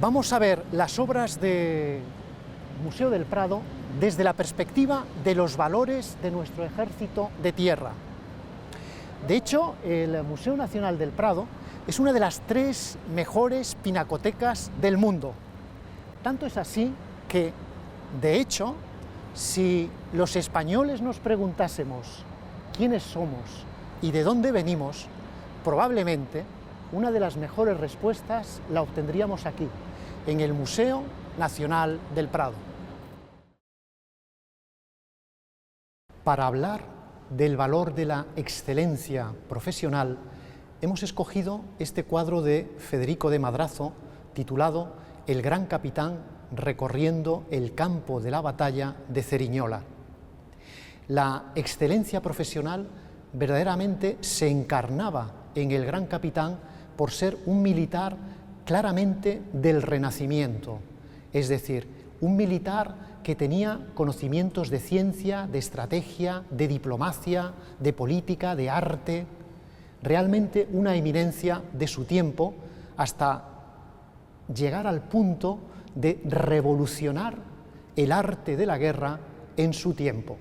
Vamos a ver las obras del Museo del Prado desde la perspectiva de los valores de nuestro ejército de tierra. De hecho, el Museo Nacional del Prado es una de las 3 mejores pinacotecas del mundo. Tanto es así que, de hecho, si los españoles nos preguntásemos quiénes somos y de dónde venimos, probablemente una de las mejores respuestas la obtendríamos aquí, en el Museo Nacional del Prado. Para hablar del valor de la excelencia profesional, hemos escogido este cuadro de Federico de Madrazo, titulado El gran capitán recorriendo el campo de la batalla de Ceriñola. La excelencia profesional verdaderamente se encarnaba en el gran capitán por ser un militar claramente del Renacimiento, es decir, un militar que tenía conocimientos de ciencia, de estrategia, de diplomacia, de política, de arte, realmente una eminencia de su tiempo, hasta llegar al punto de revolucionar el arte de la guerra en su tiempo.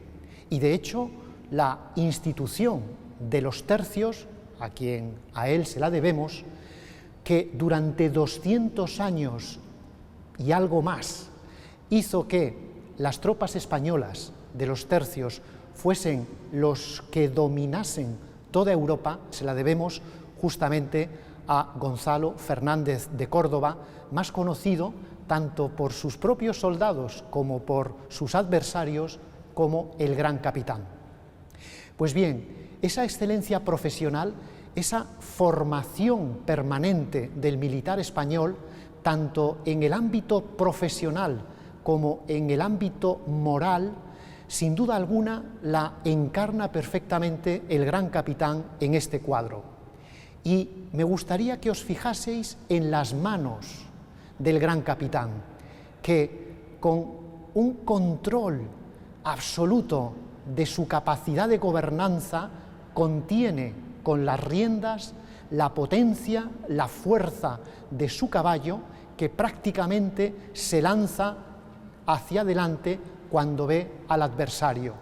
Y de hecho, la institución de los tercios, a él se la debemos, que durante 200 años y algo más hizo que las tropas españolas de los tercios fuesen los que dominasen toda Europa, se la debemos justamente a Gonzalo Fernández de Córdoba, más conocido tanto por sus propios soldados como por sus adversarios como el gran capitán. Pues bien, esa excelencia profesional, esa formación permanente del militar español, tanto en el ámbito profesional como en el ámbito moral, sin duda alguna la encarna perfectamente el gran capitán en este cuadro. Y me gustaría que os fijaseis en las manos del gran capitán, que con un control absoluto de su capacidad de gobernanza contiene con las riendas la potencia, la fuerza de su caballo, que prácticamente se lanza hacia adelante cuando ve al adversario.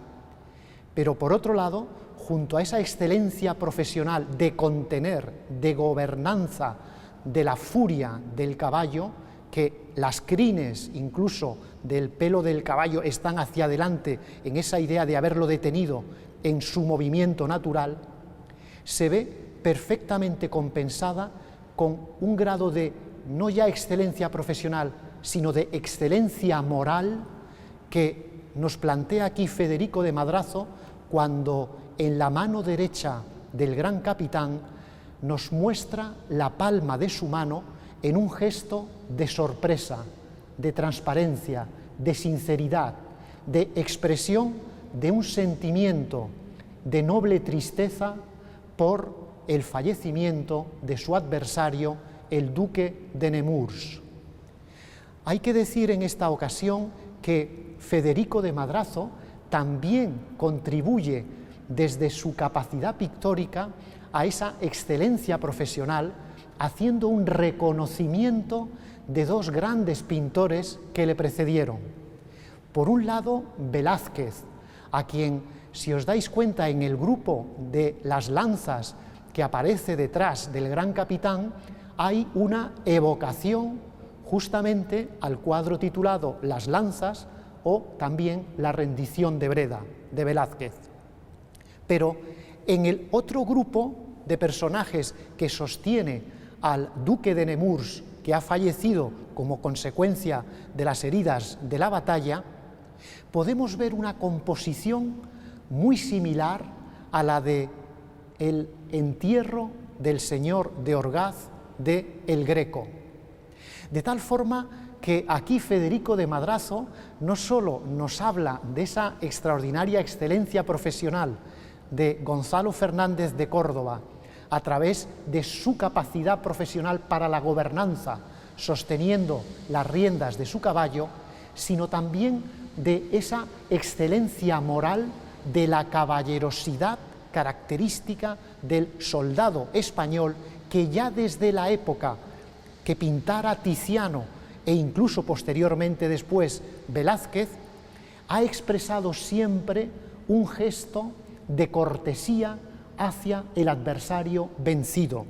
Pero por otro lado, junto a esa excelencia profesional de contener, de gobernanza de la furia del caballo, que las crines incluso del pelo del caballo están hacia adelante en esa idea de haberlo detenido en su movimiento natural, se ve perfectamente compensada con un grado de no ya excelencia profesional, sino de excelencia moral que nos plantea aquí Federico de Madrazo cuando en la mano derecha del gran capitán nos muestra la palma de su mano en un gesto de sorpresa, de transparencia, de sinceridad, de expresión de un sentimiento de noble tristeza por el fallecimiento de su adversario, el duque de Nemours. Hay que decir en esta ocasión que Federico de Madrazo también contribuye desde su capacidad pictórica a esa excelencia profesional, haciendo un reconocimiento de 2 grandes pintores que le precedieron. Por un lado, Velázquez, a quien, si os dais cuenta en el grupo de las lanzas que aparece detrás del gran capitán, hay una evocación justamente al cuadro titulado Las lanzas o también La rendición de Breda, de Velázquez. Pero en el otro grupo de personajes que sostiene al duque de Nemours, que ha fallecido como consecuencia de las heridas de la batalla, podemos ver una composición muy similar a la de el entierro del señor de Orgaz de El Greco. De tal forma que aquí Federico de Madrazo no solo nos habla de esa extraordinaria excelencia profesional de Gonzalo Fernández de Córdoba a través de su capacidad profesional para la gobernanza, sosteniendo las riendas de su caballo, sino también de esa excelencia moral de la caballerosidad característica del soldado español que ya desde la época que pintara Tiziano e incluso posteriormente después Velázquez, ha expresado siempre un gesto de cortesía hacia el adversario vencido.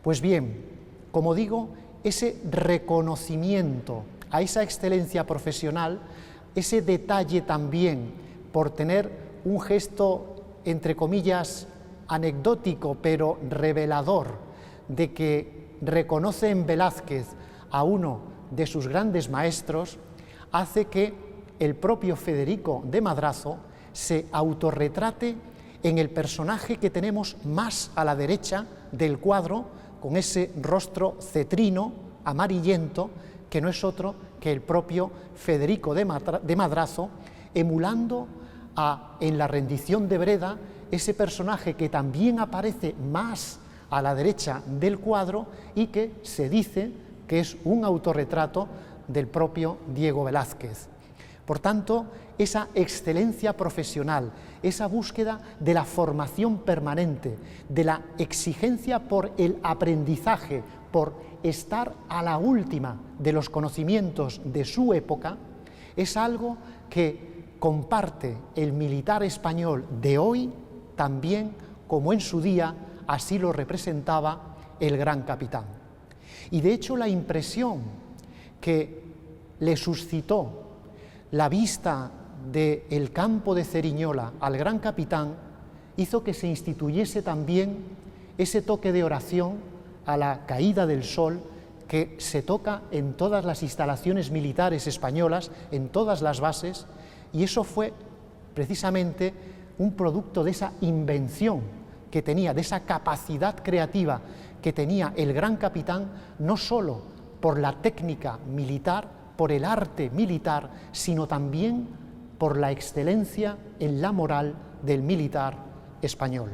Pues bien, como digo, ese reconocimiento a esa excelencia profesional, ese detalle también por tener un gesto, entre comillas, anecdótico, pero revelador, de que reconoce en Velázquez a uno de sus grandes maestros, hace que el propio Federico de Madrazo se autorretrate en el personaje que tenemos más a la derecha del cuadro, con ese rostro cetrino, amarillento, que no es otro que el propio Federico de Madrazo, emulando en la rendición de Breda ese personaje que también aparece más a la derecha del cuadro y que se dice que es un autorretrato del propio Diego Velázquez. Por tanto, esa excelencia profesional, esa búsqueda de la formación permanente, de la exigencia por el aprendizaje, por estar a la última de los conocimientos de su época, es algo que comparte el militar español de hoy también como en su día así lo representaba el gran capitán. Y de hecho la impresión que le suscitó la vista del campo de Ceriñola al gran capitán hizo que se instituyese también ese toque de oración a la caída del sol que se toca en todas las instalaciones militares españolas, en todas las bases, y eso fue precisamente un producto de esa invención que tenía, de esa capacidad creativa que tenía el gran capitán, no solo por la técnica militar, por el arte militar, sino también por la excelencia en la moral del militar español.